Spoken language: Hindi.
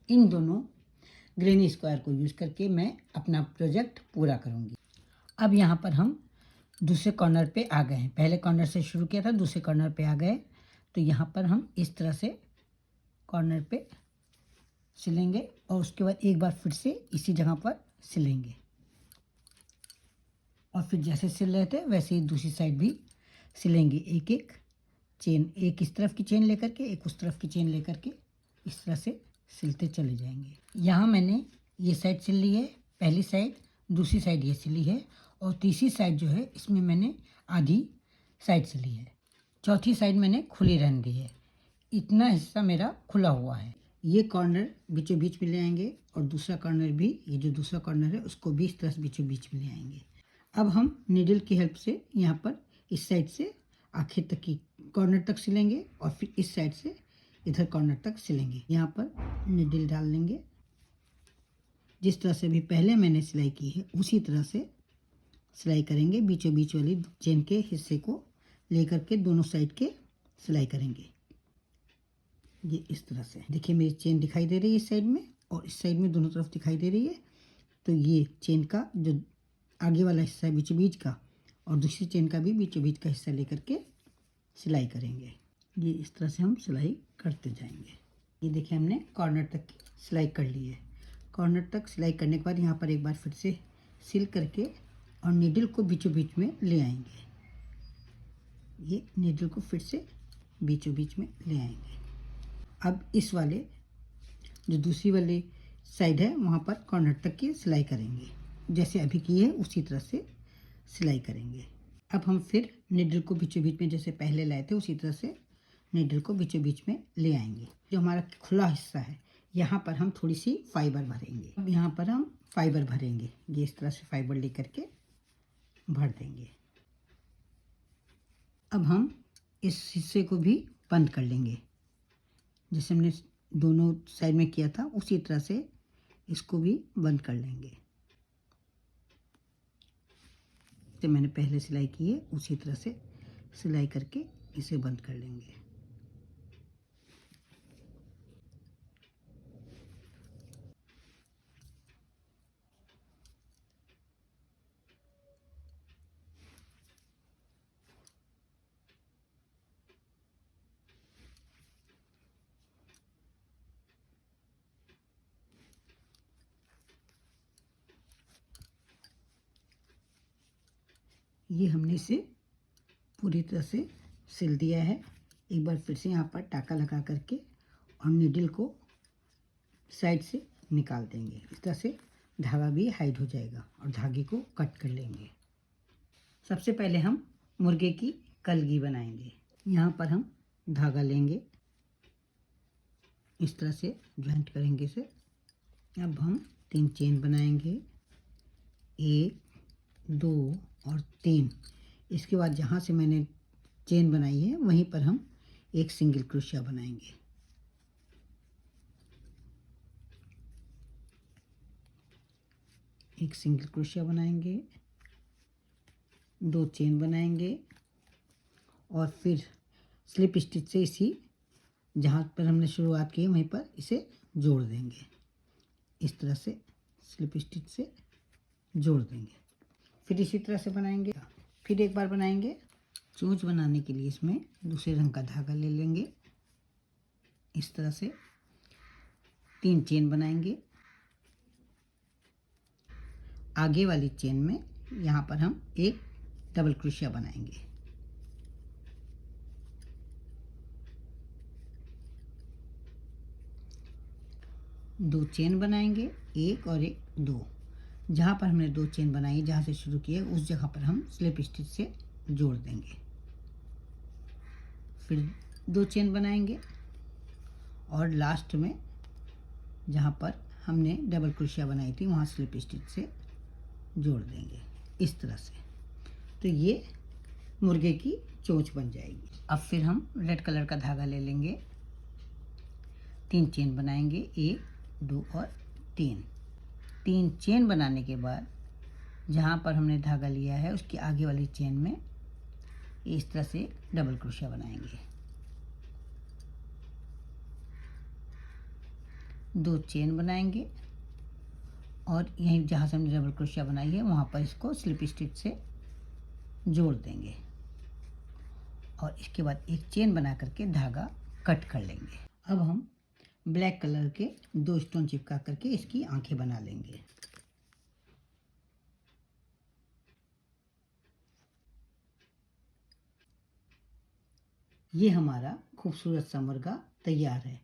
इन दोनों ग्रेनी स्क्वायर को यूज़ करके मैं अपना प्रोजेक्ट पूरा करूँगी। अब यहाँ पर हम दूसरे कॉर्नर पे आ गए हैं। पहले कॉर्नर से शुरू किया था, दूसरे कॉर्नर पे आ गए। तो यहाँ पर हम इस तरह से कॉर्नर पे सिलेंगे और उसके बाद एक बार फिर से इसी जगह पर सिलेंगे और फिर जैसे सिल रहे थे वैसे ही दूसरी साइड भी सिलेंगे। एक एक चेन, एक इस तरफ की चेन लेकर के, एक उस तरफ की चेन लेकर के इस तरह से सिलते चले जाएंगे। यहाँ मैंने ये साइड सिल ली है, पहली साइड, दूसरी साइड ये सिली है और तीसरी साइड जो है इसमें मैंने आधी साइड सिली है, चौथी साइड मैंने खुली रहने दी है। इतना हिस्सा मेरा खुला हुआ है। ये कॉर्नर बीचों बीच में ले आएंगे और दूसरा कॉर्नर भी, ये जो दूसरा कॉर्नर है उसको भी इस तरह से बीचों बीच में ले आएंगे। अब हम नीडल की हेल्प से यहाँ पर इस साइड से आखिर तक की कॉर्नर तक सिलेंगे और फिर इस साइड से इधर कॉर्नर तक सिलेंगे। यहाँ पर नीडल डाल लेंगे, जिस तरह से भी पहले मैंने सिलाई की है उसी तरह से सिलाई करेंगे। बीचों बीच वाली चेन के हिस्से को लेकर के दोनों साइड के सिलाई करेंगे। ये इस तरह से देखिए मेरी चेन दिखाई दे रही है इस साइड में और इस साइड में दोनों तरफ दिखाई दे रही है। तो ये चेन का जो आगे वाला हिस्सा है बीचों बीच का और दूसरी चेन का भी बीचों बीच का हिस्सा लेकर के सिलाई करेंगे। ये इस तरह से हम सिलाई करते जाएंगे। ये देखिए हमने कॉर्नर तक की सिलाई कर ली है। कॉर्नर तक सिलाई करने के बाद यहाँ पर एक बार फिर से सिल करके और नीडल को बीचों बीच में ले आएंगे। ये नीडल को फिर से बीचों बीच में ले आएंगे। अब इस वाले जो दूसरी वाली साइड है वहाँ पर कॉर्नर तक की सिलाई करेंगे, जैसे अभी की है उसी तरह से सिलाई करेंगे। अब हम फिर नीडल को बीचों बीच में जैसे पहले लाए थे उसी तरह से नीडल को बीचों बीच में ले आएंगे। जो हमारा खुला हिस्सा है यहाँ पर हम थोड़ी सी फाइबर भरेंगे। अब यहाँ पर हम फाइबर भरेंगे, ये इस तरह से फाइबर लेकर के भर देंगे। अब हम इस हिस्से को भी बंद कर लेंगे, जैसे हमने दोनों साइड में किया था उसी तरह से इसको भी बंद कर लेंगे। तो मैंने पहले सिलाई की है उसी तरह से सिलाई करके इसे बंद कर लेंगे। ये हमने इसे पूरी तरह से सिल दिया है। एक बार फिर से यहाँ पर टाका लगा करके और नीडल को साइड से निकाल देंगे। इस तरह से धागा भी हाइड हो जाएगा और धागे को कट कर लेंगे। सबसे पहले हम मुर्गे की कलगी बनाएंगे। यहाँ पर हम धागा लेंगे, इस तरह से ज्वाइंट करेंगे इसे। अब हम 3 चेन बनाएंगे, 1, 2 और 3। इसके बाद जहाँ से मैंने चेन बनाई है वहीं पर हम एक सिंगल क्रोशिया बनाएंगे। एक सिंगल क्रोशिया बनाएंगे, 2 चेन बनाएंगे और फिर स्लिप स्टिच से इसी जहाँ पर हमने शुरुआत की है वहीं पर इसे जोड़ देंगे। इस तरह से स्लिप स्टिच से जोड़ देंगे। फिर इसी तरह से बनाएंगे, फिर एक बार बनाएंगे। चोंच बनाने के लिए इसमें दूसरे रंग का धागा ले लेंगे। इस तरह से 3 चेन बनाएंगे। आगे वाली चेन में यहाँ पर हम एक डबल क्रोशिया बनाएंगे। दो चेन बनाएंगे, 1 और 1, 2। जहाँ पर हमने 2 चेन बनाई, जहाँ से शुरू किए उस जगह पर हम स्लिप स्टिच से जोड़ देंगे। फिर 2 चेन बनाएंगे और लास्ट में जहाँ पर हमने डबल क्रोशिया बनाई थी वहाँ स्लिप स्टिच से जोड़ देंगे इस तरह से। तो ये मुर्गे की चोंच बन जाएगी। अब फिर हम रेड कलर का धागा ले लेंगे, 3 चेन बनाएंगे, 1, 2 और 3। 3 चेन बनाने के बाद जहाँ पर हमने धागा लिया है उसकी आगे वाली चेन में इस तरह से डबल क्रोशिया बनाएंगे। 2 चेन बनाएंगे और यहीं जहाँ से हमने डबल क्रोशिया बनाई है वहाँ पर इसको स्लिप स्टिच से जोड़ देंगे और इसके बाद एक चेन बना करके धागा कट कर लेंगे। अब हम ब्लैक कलर के 2 स्टोन चिपका करके इसकी आंखें बना लेंगे। ये हमारा खूबसूरत सा मुर्गा तैयार है।